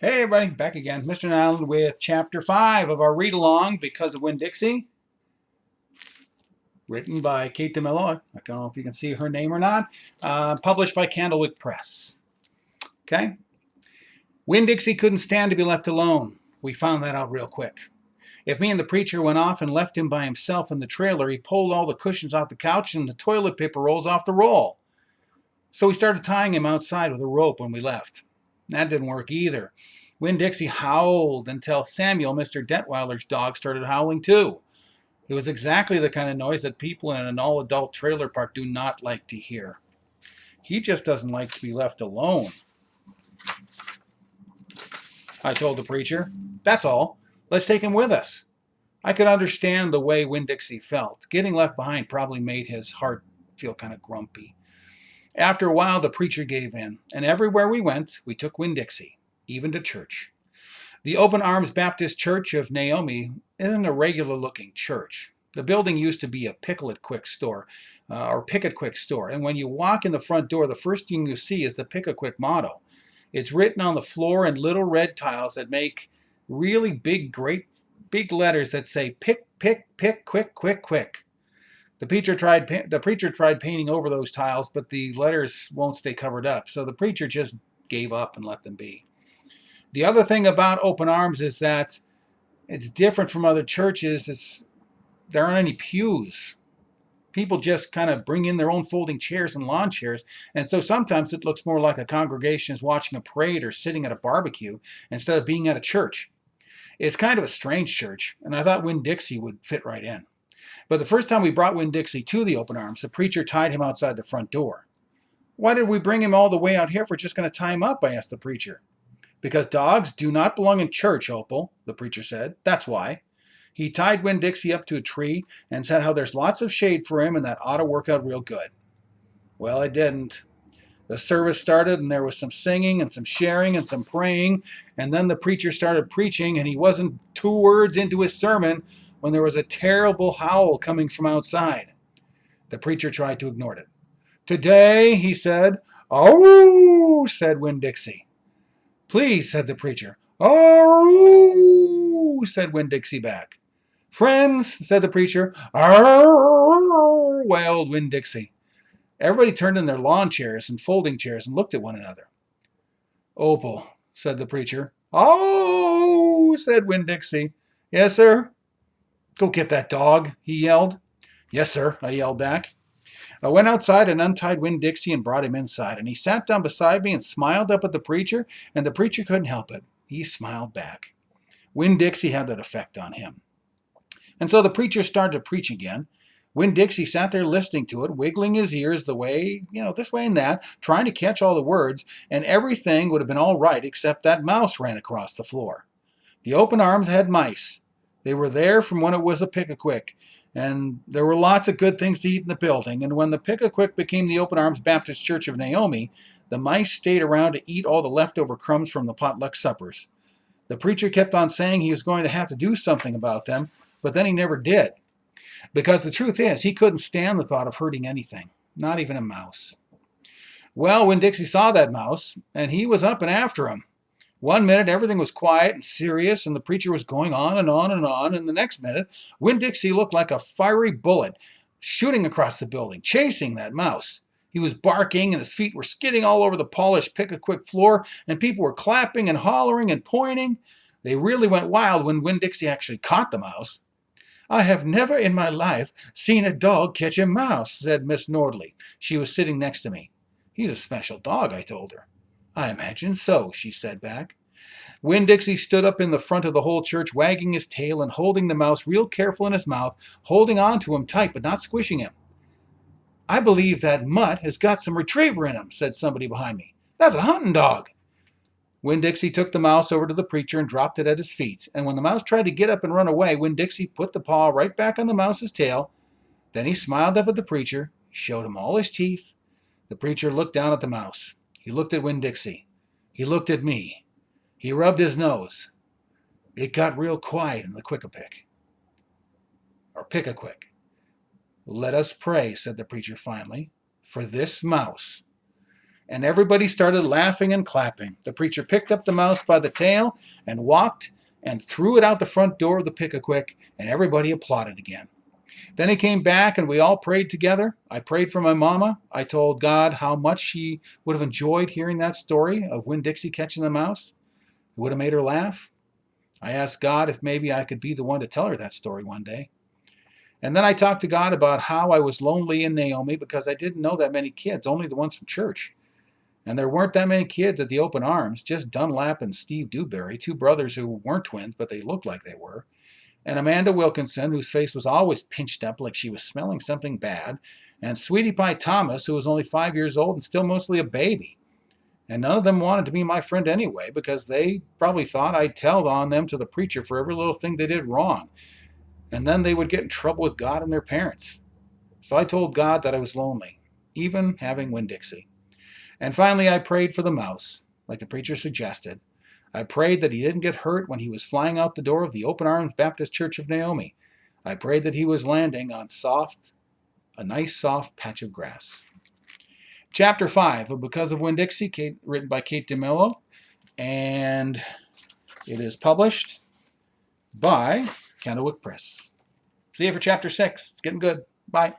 Hey everybody, back again. Mr. Nyland with Chapter 5 of our read-along, Because of Winn-Dixie, written by Kate DeMello. I don't know if you can see her name or not. Published by Candlewick Press. Okay? Winn-Dixie couldn't stand to be left alone. We found that out real quick. If me and the preacher went off and left him by himself in the trailer, he pulled all the cushions off the couch and the toilet paper rolls off the roll. So we started tying him outside with a rope when we left. That didn't work either. Winn-Dixie howled until Samuel, Mr. Detweiler's dog, started howling too. It was exactly the kind of noise that people in an all-adult trailer park do not like to hear. He just doesn't like to be left alone, I told the preacher. That's all. Let's take him with us. I could understand the way Winn-Dixie felt. Getting left behind probably made his heart feel kind of grumpy. After a while, the preacher gave in, and everywhere we went, we took Winn-Dixie, even to church. The Open Arms Baptist Church of Naomi isn't a regular-looking church. The building used to be a Pick-It Quick store, and when you walk in the front door, the first thing you see is the Pick-It Quick motto. It's written on the floor in little red tiles that make really great big letters that say, "Pick, pick, pick, quick, quick, quick." The preacher tried painting over those tiles, but the letters won't stay covered up, so the preacher just gave up and let them be. The other thing about Open Arms is that it's different from other churches. There aren't any pews. People just kind of bring in their own folding chairs and lawn chairs, and so sometimes it looks more like a congregation is watching a parade or sitting at a barbecue instead of being at a church. It's kind of a strange church, and I thought Winn-Dixie would fit right in. But the first time we brought Winn-Dixie to the Open Arms, the preacher tied him outside the front door. "Why did we bring him all the way out here if we're just going to tie him up?" I asked the preacher. "Because dogs do not belong in church, Opal," the preacher said. "That's why." He tied Winn-Dixie up to a tree and said how there's lots of shade for him and that ought to work out real good. Well, it didn't. The service started and there was some singing and some sharing and some praying, and then the preacher started preaching and he wasn't 2 words into his sermon when there was a terrible howl coming from outside. The preacher tried to ignore it. "Today," he said. "Oh," said Winn-Dixie. "Please," said the preacher. "Oh," said Winn-Dixie back. "Friends," said the preacher. "Arr," wailed Winn-Dixie. Everybody turned in their lawn chairs and folding chairs and looked at one another. "Opal," said the preacher. "Oh," said Winn-Dixie. "Yes, sir?" "Go get that dog," he yelled. "Yes, sir," I yelled back. I went outside and untied Winn-Dixie and brought him inside, and he sat down beside me and smiled up at the preacher, and the preacher couldn't help it. He smiled back. Winn-Dixie had that effect on him. And so the preacher started to preach again. Winn-Dixie sat there listening to it, wiggling his ears the way, this way and that, trying to catch all the words, and everything would have been all right except that mouse ran across the floor. The Open Arms had mice. They were there from when it was a Pick-a-Quick, and there were lots of good things to eat in the building, and when the Pick-a-Quick became the Open Arms Baptist Church of Naomi, the mice stayed around to eat all the leftover crumbs from the potluck suppers. The preacher kept on saying he was going to have to do something about them, but then he never did. Because the truth is, he couldn't stand the thought of hurting anything, not even a mouse. Well, Winn-Dixie saw that mouse, and he was up and after him. One minute, everything was quiet and serious, and the preacher was going on and on and on, and the next minute, Winn-Dixie looked like a fiery bullet shooting across the building, chasing that mouse. He was barking, and his feet were skidding all over the polished Pick-a-Quick floor, and people were clapping and hollering and pointing. They really went wild when Winn-Dixie actually caught the mouse. "I have never in my life seen a dog catch a mouse," said Miss Nordley. She was sitting next to me. "He's a special dog," I told her. "I imagine so," she said back. Winn-Dixie stood up in the front of the whole church, wagging his tail and holding the mouse real careful in his mouth, holding on to him tight but not squishing him. "I believe that mutt has got some retriever in him," said somebody behind me. "That's a hunting dog." Winn-Dixie took the mouse over to the preacher and dropped it at his feet, and when the mouse tried to get up and run away, Winn-Dixie put the paw right back on the mouse's tail. Then he smiled up at the preacher, showed him all his teeth. The preacher looked down at the mouse. He looked at Winn-Dixie. He looked at me. He rubbed his nose. It got real quiet in the Quick-a-Pick. Or Pick-a-Quick. "Let us pray," said the preacher finally, "for this mouse." and everybody started laughing and clapping. The preacher picked up the mouse by the tail and walked and threw it out the front door of the Pick-a-Quick, and everybody applauded again. Then he came back and we all prayed together. I prayed for my mama. I told God how much she would have enjoyed hearing that story of Winn-Dixie catching the mouse. It would have made her laugh. I asked God if maybe I could be the one to tell her that story one day. And then I talked to God about how I was lonely in Naomi because I didn't know that many kids, only the ones from church. And there weren't that many kids at the open arms, just Dunlap and Steve Dewberry, two brothers who weren't twins, but they looked like they were. And Amanda Wilkinson, whose face was always pinched up like she was smelling something bad. And Sweetie Pie Thomas, who was only 5 years old and still mostly a baby. And none of them wanted to be my friend anyway because they probably thought I'd tell on them to the preacher for every little thing they did wrong. And then they would get in trouble with God and their parents. So I told God that I was lonely, even having Winn-Dixie. And finally I prayed for the mouse, like the preacher suggested. I prayed that he didn't get hurt when he was flying out the door of the Open Arms Baptist Church of Naomi. I prayed that he was landing on a nice soft patch of grass. Chapter 5 of Because of Winn-Dixie, written by Kate DeMello, and it is published by Candlewick Press. See you for Chapter 6. It's getting good. Bye.